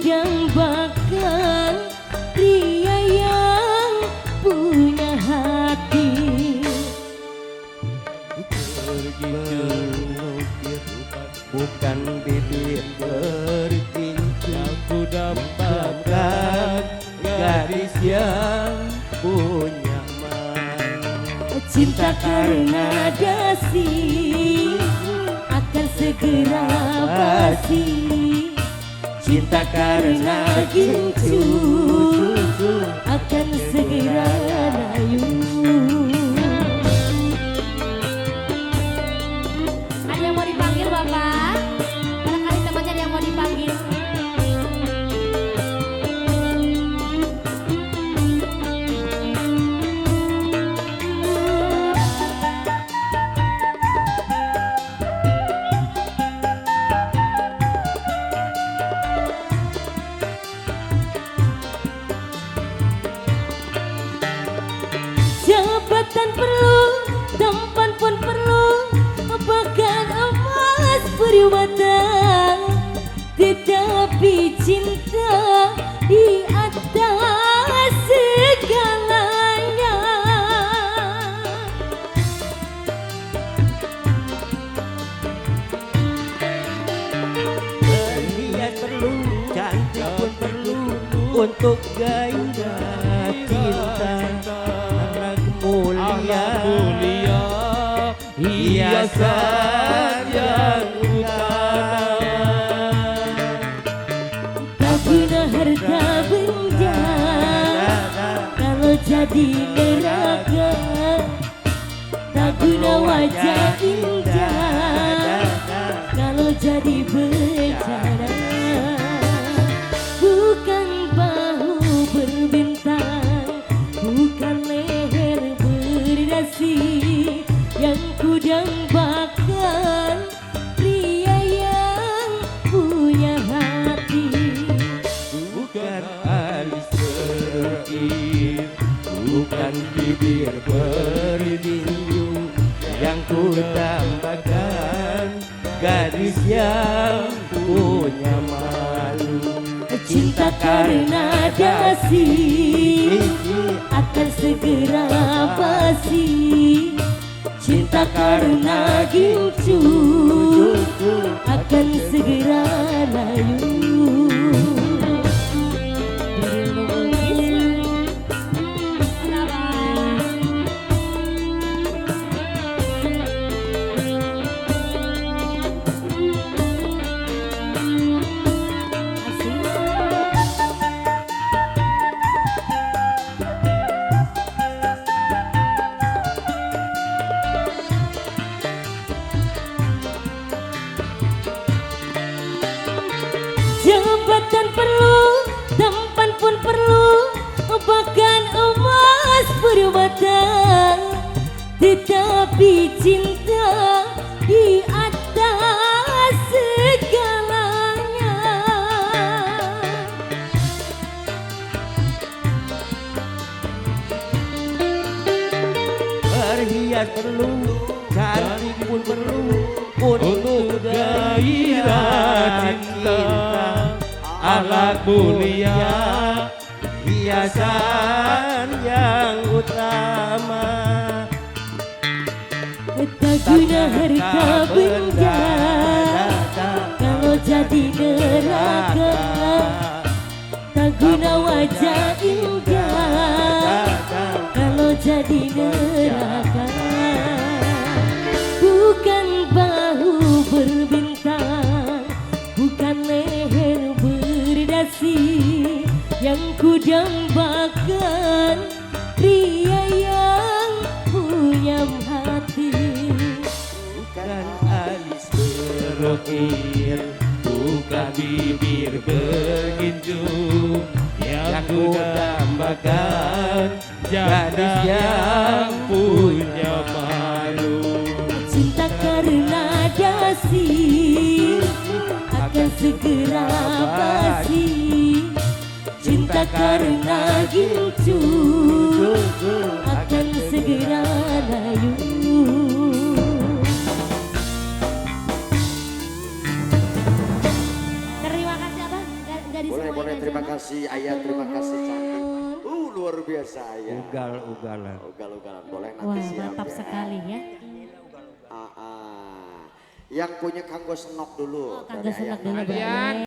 dambakan pria yang punya hati. Bergigit bukan bibir berkincang, ku dambakan gadis yang punya mata. Cinta karena dasi akan segera basi. Cinta karena gincu akan segera layu. Ada yang mau dipanggil Bapak? Barangkali temannya ada yang mau dipanggil. Jabatan perlu, tampan pun perlu, bahkan emas permata. Tetapi cinta di atas segalanya. Berhias perlu, cantik pun perlu untuk gairah cinta. Mulia, hiasan yang utama. Tak guna harta benda kalau jadi neraka. Tak guna wajah indah kalau jadi bencana. Bukan bahu berbintang, bukan leher berdasi yang ku dambakan pria yang punya hati. Bukan alis berkirim, bukan bibir berdinju yang ku dambakan gadis yang punya malu. Cinta karena dasi akan segera basi. Cinta karena gincu akan segera layu. Jabatan perlu, tampan pun perlu, bahkan emas permata. Tetapi cinta di atas segalanya. Berhias perlu, cantik pun perlu untuk gairah cinta. Akhlak mulia, hiasan yang utama. Tak guna harta benda kalau jadi neraka. Tak guna wajah indah kalau jadi neraka. Bukan bahu berbintang, bukan leher berdasi yang ku dambakan pria yang punya hati. Bukan alis berukir, bukan bibir berginju yang ku dambakan gadis yang punya malu. Cinta karena dasi akan segera basi. Cinta karena gincu akan segera layu. Terima kasih abang, gadis semua. biasa ya. Ugal-ugalan. Ugal-ugalan boleh Wah, nanti siap mantap ya. sekali ya. Yang punya kanggo senok dulu. Oh, kanggo dari senok Ayang dulu Nada. boleh.